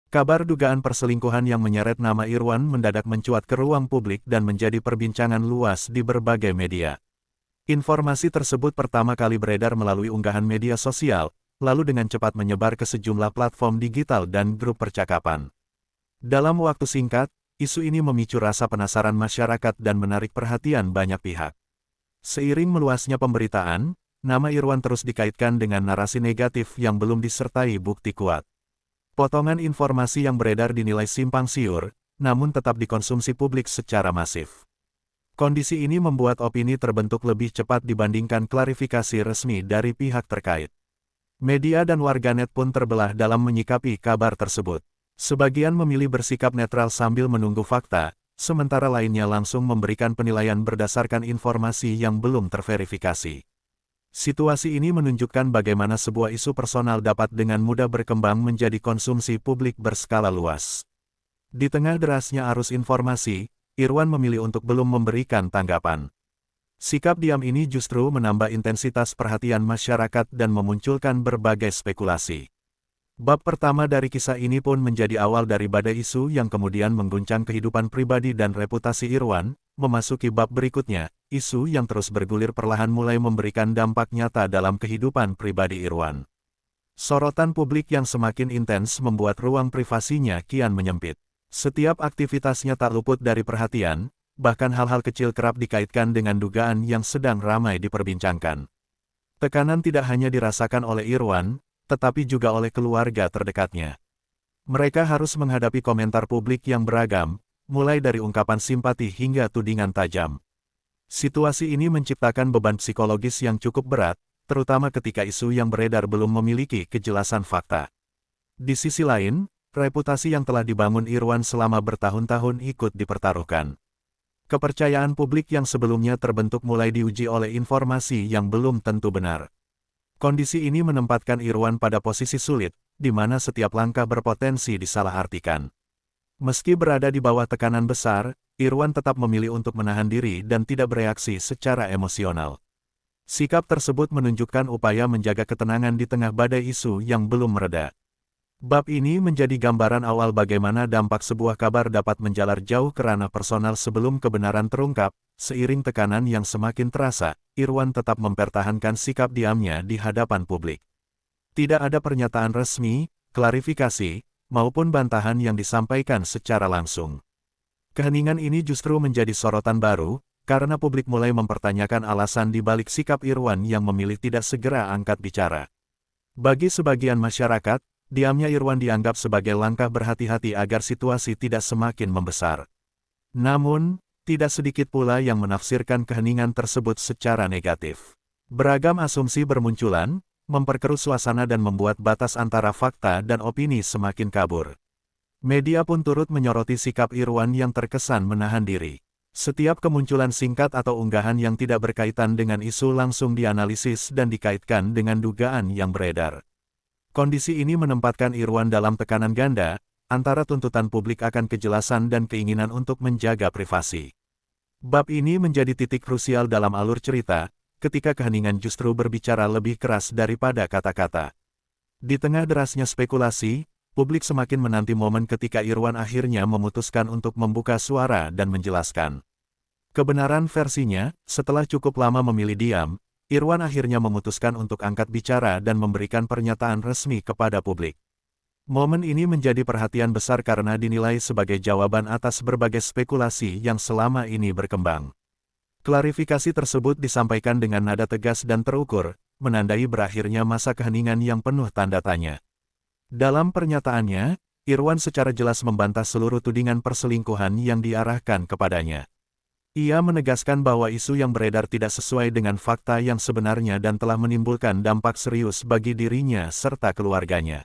Kabar dugaan perselingkuhan yang menyeret nama Irwan mendadak mencuat ke ruang publik dan menjadi perbincangan luas di berbagai media. Informasi tersebut pertama kali beredar melalui unggahan media sosial, lalu dengan cepat menyebar ke sejumlah platform digital dan grup percakapan. Dalam waktu singkat, isu ini memicu rasa penasaran masyarakat dan menarik perhatian banyak pihak. Seiring meluasnya pemberitaan, nama Irwan terus dikaitkan dengan narasi negatif yang belum disertai bukti kuat. Potongan informasi yang beredar dinilai simpang siur, namun tetap dikonsumsi publik secara masif. Kondisi ini membuat opini terbentuk lebih cepat dibandingkan klarifikasi resmi dari pihak terkait. Media dan warganet pun terbelah dalam menyikapi kabar tersebut. Sebagian memilih bersikap netral sambil menunggu fakta, sementara lainnya langsung memberikan penilaian berdasarkan informasi yang belum terverifikasi. Situasi ini menunjukkan bagaimana sebuah isu personal dapat dengan mudah berkembang menjadi konsumsi publik berskala luas. Di tengah derasnya arus informasi, Irwan memilih untuk belum memberikan tanggapan. Sikap diam ini justru menambah intensitas perhatian masyarakat dan memunculkan berbagai spekulasi. Bab pertama dari kisah ini pun menjadi awal dari badai isu yang kemudian mengguncang kehidupan pribadi dan reputasi Irwan. Memasuki bab berikutnya, isu yang terus bergulir perlahan mulai memberikan dampak nyata dalam kehidupan pribadi Irwan. Sorotan publik yang semakin intens membuat ruang privasinya kian menyempit. Setiap aktivitasnya tak luput dari perhatian, bahkan hal-hal kecil kerap dikaitkan dengan dugaan yang sedang ramai diperbincangkan. Tekanan tidak hanya dirasakan oleh Irwan, tetapi juga oleh keluarga terdekatnya. Mereka harus menghadapi komentar publik yang beragam, mulai dari ungkapan simpati hingga tudingan tajam. Situasi ini menciptakan beban psikologis yang cukup berat, terutama ketika isu yang beredar belum memiliki kejelasan fakta. Di sisi lain, reputasi yang telah dibangun Irwan selama bertahun-tahun ikut dipertaruhkan. Kepercayaan publik yang sebelumnya terbentuk mulai diuji oleh informasi yang belum tentu benar. Kondisi ini menempatkan Irwan pada posisi sulit, di mana setiap langkah berpotensi disalahartikan. Meski berada di bawah tekanan besar, Irwan tetap memilih untuk menahan diri dan tidak bereaksi secara emosional. Sikap tersebut menunjukkan upaya menjaga ketenangan di tengah badai isu yang belum mereda. Bab ini menjadi gambaran awal bagaimana dampak sebuah kabar dapat menjalar jauh ke ranah personal sebelum kebenaran terungkap. Seiring tekanan yang semakin terasa, Irwan tetap mempertahankan sikap diamnya di hadapan publik. Tidak ada pernyataan resmi, klarifikasi, maupun bantahan yang disampaikan secara langsung. Keheningan ini justru menjadi sorotan baru, karena publik mulai mempertanyakan alasan di balik sikap Irwan yang memilih tidak segera angkat bicara. Bagi sebagian masyarakat, diamnya Irwan dianggap sebagai langkah berhati-hati agar situasi tidak semakin membesar. Namun, tidak sedikit pula yang menafsirkan keheningan tersebut secara negatif. Beragam asumsi bermunculan, memperkeruh suasana dan membuat batas antara fakta dan opini semakin kabur. Media pun turut menyoroti sikap Irwan yang terkesan menahan diri. Setiap kemunculan singkat atau unggahan yang tidak berkaitan dengan isu langsung dianalisis dan dikaitkan dengan dugaan yang beredar. Kondisi ini menempatkan Irwan dalam tekanan ganda, antara tuntutan publik akan kejelasan dan keinginan untuk menjaga privasi. Bab ini menjadi titik krusial dalam alur cerita, ketika keheningan justru berbicara lebih keras daripada kata-kata. Di tengah derasnya spekulasi, publik semakin menanti momen ketika Irwan akhirnya memutuskan untuk membuka suara dan menjelaskan kebenaran versinya. Setelah cukup lama memilih diam, Irwan akhirnya memutuskan untuk angkat bicara dan memberikan pernyataan resmi kepada publik. Momen ini menjadi perhatian besar karena dinilai sebagai jawaban atas berbagai spekulasi yang selama ini berkembang. Klarifikasi tersebut disampaikan dengan nada tegas dan terukur, menandai berakhirnya masa keheningan yang penuh tanda tanya. Dalam pernyataannya, Irwan secara jelas membantah seluruh tudingan perselingkuhan yang diarahkan kepadanya. Ia menegaskan bahwa isu yang beredar tidak sesuai dengan fakta yang sebenarnya dan telah menimbulkan dampak serius bagi dirinya serta keluarganya.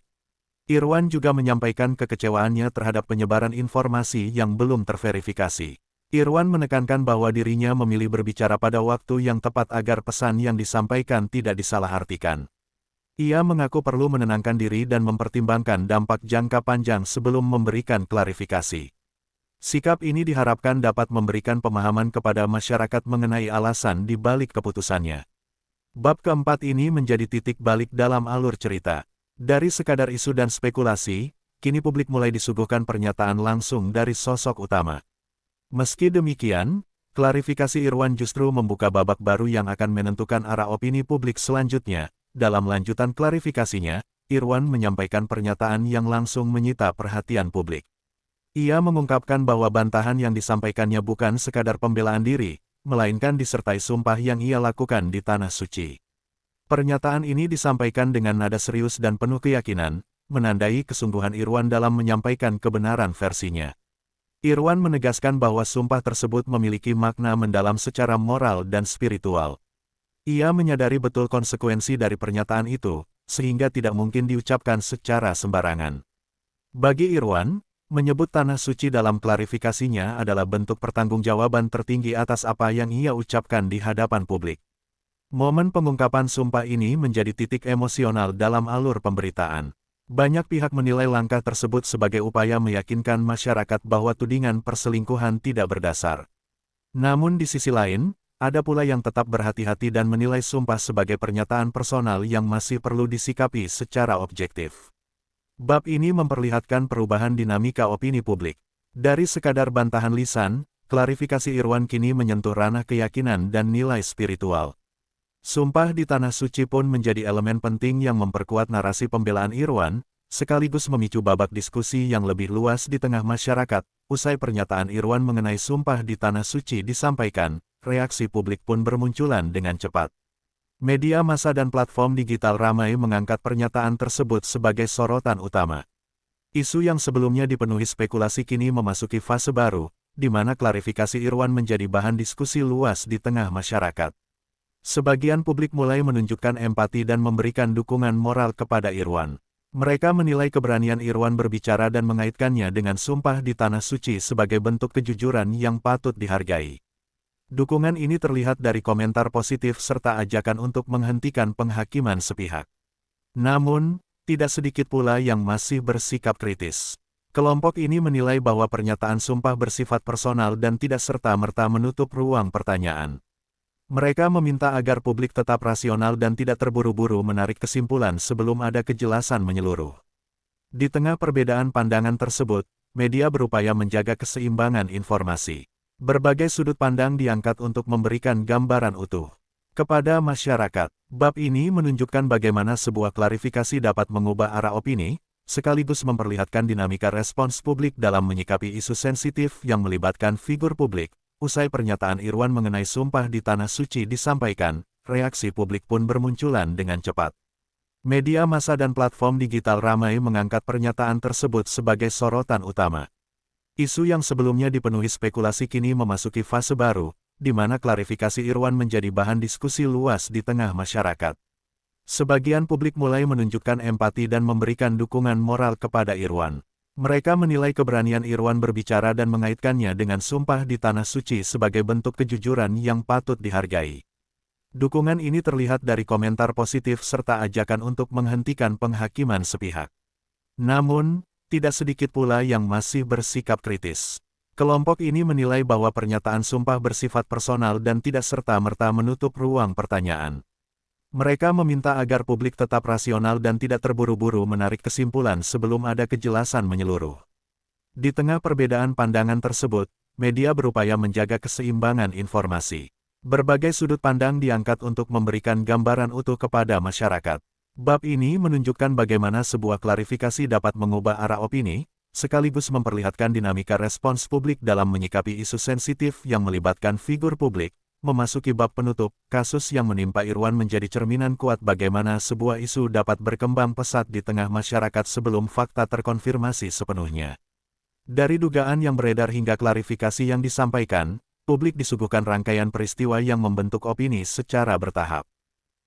Irwan juga menyampaikan kekecewaannya terhadap penyebaran informasi yang belum terverifikasi. Irwan menekankan bahwa dirinya memilih berbicara pada waktu yang tepat agar pesan yang disampaikan tidak disalahartikan. Ia mengaku perlu menenangkan diri dan mempertimbangkan dampak jangka panjang sebelum memberikan klarifikasi. Sikap ini diharapkan dapat memberikan pemahaman kepada masyarakat mengenai alasan di balik keputusannya. Bab keempat ini menjadi titik balik dalam alur cerita. Dari sekadar isu dan spekulasi, kini publik mulai disuguhkan pernyataan langsung dari sosok utama. Meski demikian, klarifikasi Irwan justru membuka babak baru yang akan menentukan arah opini publik selanjutnya. Dalam lanjutan klarifikasinya, Irwan menyampaikan pernyataan yang langsung menyita perhatian publik. Ia mengungkapkan bahwa bantahan yang disampaikannya bukan sekadar pembelaan diri, melainkan disertai sumpah yang ia lakukan di Tanah Suci. Pernyataan ini disampaikan dengan nada serius dan penuh keyakinan, menandai kesungguhan Irwan dalam menyampaikan kebenaran versinya. Irwan menegaskan bahwa sumpah tersebut memiliki makna mendalam secara moral dan spiritual. Ia menyadari betul konsekuensi dari pernyataan itu, sehingga tidak mungkin diucapkan secara sembarangan. Bagi Irwan, menyebut Tanah Suci dalam klarifikasinya adalah bentuk pertanggungjawaban tertinggi atas apa yang ia ucapkan di hadapan publik. Momen pengungkapan sumpah ini menjadi titik emosional dalam alur pemberitaan. Banyak pihak menilai langkah tersebut sebagai upaya meyakinkan masyarakat bahwa tudingan perselingkuhan tidak berdasar. Namun di sisi lain, ada pula yang tetap berhati-hati dan menilai sumpah sebagai pernyataan personal yang masih perlu disikapi secara objektif. Bab ini memperlihatkan perubahan dinamika opini publik. Dari sekadar bantahan lisan, klarifikasi Irwan kini menyentuh ranah keyakinan dan nilai spiritual. Sumpah di Tanah Suci pun menjadi elemen penting yang memperkuat narasi pembelaan Irwan, sekaligus memicu babak diskusi yang lebih luas di tengah masyarakat. Usai pernyataan Irwan mengenai sumpah di Tanah Suci disampaikan, reaksi publik pun bermunculan dengan cepat. Media massa dan platform digital ramai mengangkat pernyataan tersebut sebagai sorotan utama. Isu yang sebelumnya dipenuhi spekulasi kini memasuki fase baru, di mana klarifikasi Irwan menjadi bahan diskusi luas di tengah masyarakat. Sebagian publik mulai menunjukkan empati dan memberikan dukungan moral kepada Irwan. Mereka menilai keberanian Irwan berbicara dan mengaitkannya dengan sumpah di Tanah Suci sebagai bentuk kejujuran yang patut dihargai. Dukungan ini terlihat dari komentar positif serta ajakan untuk menghentikan penghakiman sepihak. Namun, tidak sedikit pula yang masih bersikap kritis. Kelompok ini menilai bahwa pernyataan sumpah bersifat personal dan tidak serta-merta menutup ruang pertanyaan. Mereka meminta agar publik tetap rasional dan tidak terburu-buru menarik kesimpulan sebelum ada kejelasan menyeluruh. Di tengah perbedaan pandangan tersebut, media berupaya menjaga keseimbangan informasi. Berbagai sudut pandang diangkat untuk memberikan gambaran utuh kepada masyarakat. Bab ini menunjukkan bagaimana sebuah klarifikasi dapat mengubah arah opini, sekaligus memperlihatkan dinamika respons publik dalam menyikapi isu sensitif yang melibatkan figur publik. Usai pernyataan Irwan mengenai sumpah di Tanah Suci disampaikan, reaksi publik pun bermunculan dengan cepat. Media massa dan platform digital ramai mengangkat pernyataan tersebut sebagai sorotan utama. Isu yang sebelumnya dipenuhi spekulasi kini memasuki fase baru, di mana klarifikasi Irwan menjadi bahan diskusi luas di tengah masyarakat. Sebagian publik mulai menunjukkan empati dan memberikan dukungan moral kepada Irwan. Mereka menilai keberanian Irwan berbicara dan mengaitkannya dengan sumpah di Tanah Suci sebagai bentuk kejujuran yang patut dihargai. Dukungan ini terlihat dari komentar positif serta ajakan untuk menghentikan penghakiman sepihak. Namun, tidak sedikit pula yang masih bersikap kritis. Kelompok ini menilai bahwa pernyataan sumpah bersifat personal dan tidak serta-merta menutup ruang pertanyaan. Mereka meminta agar publik tetap rasional dan tidak terburu-buru menarik kesimpulan sebelum ada kejelasan menyeluruh. Di tengah perbedaan pandangan tersebut, media berupaya menjaga keseimbangan informasi. Berbagai sudut pandang diangkat untuk memberikan gambaran utuh kepada masyarakat. Bab ini menunjukkan bagaimana sebuah klarifikasi dapat mengubah arah opini, sekaligus memperlihatkan dinamika respons publik dalam menyikapi isu sensitif yang melibatkan figur publik. Memasuki bab penutup, kasus yang menimpa Irwan menjadi cerminan kuat bagaimana sebuah isu dapat berkembang pesat di tengah masyarakat sebelum fakta terkonfirmasi sepenuhnya. Dari dugaan yang beredar hingga klarifikasi yang disampaikan, publik disuguhkan rangkaian peristiwa yang membentuk opini secara bertahap.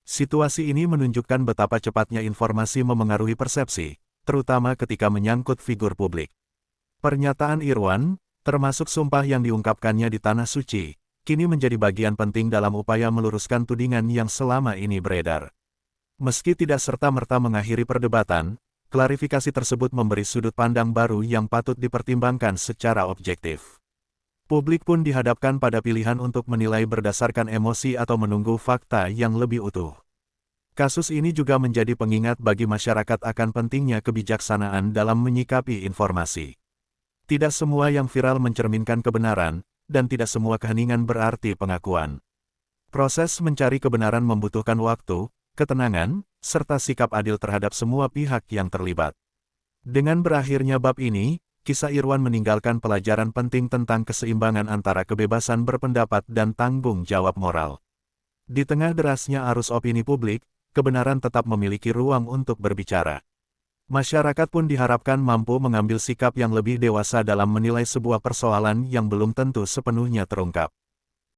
Situasi ini menunjukkan betapa cepatnya informasi memengaruhi persepsi, terutama ketika menyangkut figur publik. Pernyataan Irwan, termasuk sumpah yang diungkapkannya di Tanah Suci, kini menjadi bagian penting dalam upaya meluruskan tudingan yang selama ini beredar. Meski tidak serta-merta mengakhiri perdebatan, klarifikasi tersebut memberi sudut pandang baru yang patut dipertimbangkan secara objektif. Publik pun dihadapkan pada pilihan untuk menilai berdasarkan emosi atau menunggu fakta yang lebih utuh. Kasus ini juga menjadi pengingat bagi masyarakat akan pentingnya kebijaksanaan dalam menyikapi informasi. Tidak semua yang viral mencerminkan kebenaran, dan tidak semua keheningan berarti pengakuan. Proses mencari kebenaran membutuhkan waktu, ketenangan, serta sikap adil terhadap semua pihak yang terlibat. Dengan berakhirnya bab ini, kisah Irwan meninggalkan pelajaran penting tentang keseimbangan antara kebebasan berpendapat dan tanggung jawab moral. Di tengah derasnya arus opini publik, kebenaran tetap memiliki ruang untuk berbicara. Masyarakat pun diharapkan mampu mengambil sikap yang lebih dewasa dalam menilai sebuah persoalan yang belum tentu sepenuhnya terungkap.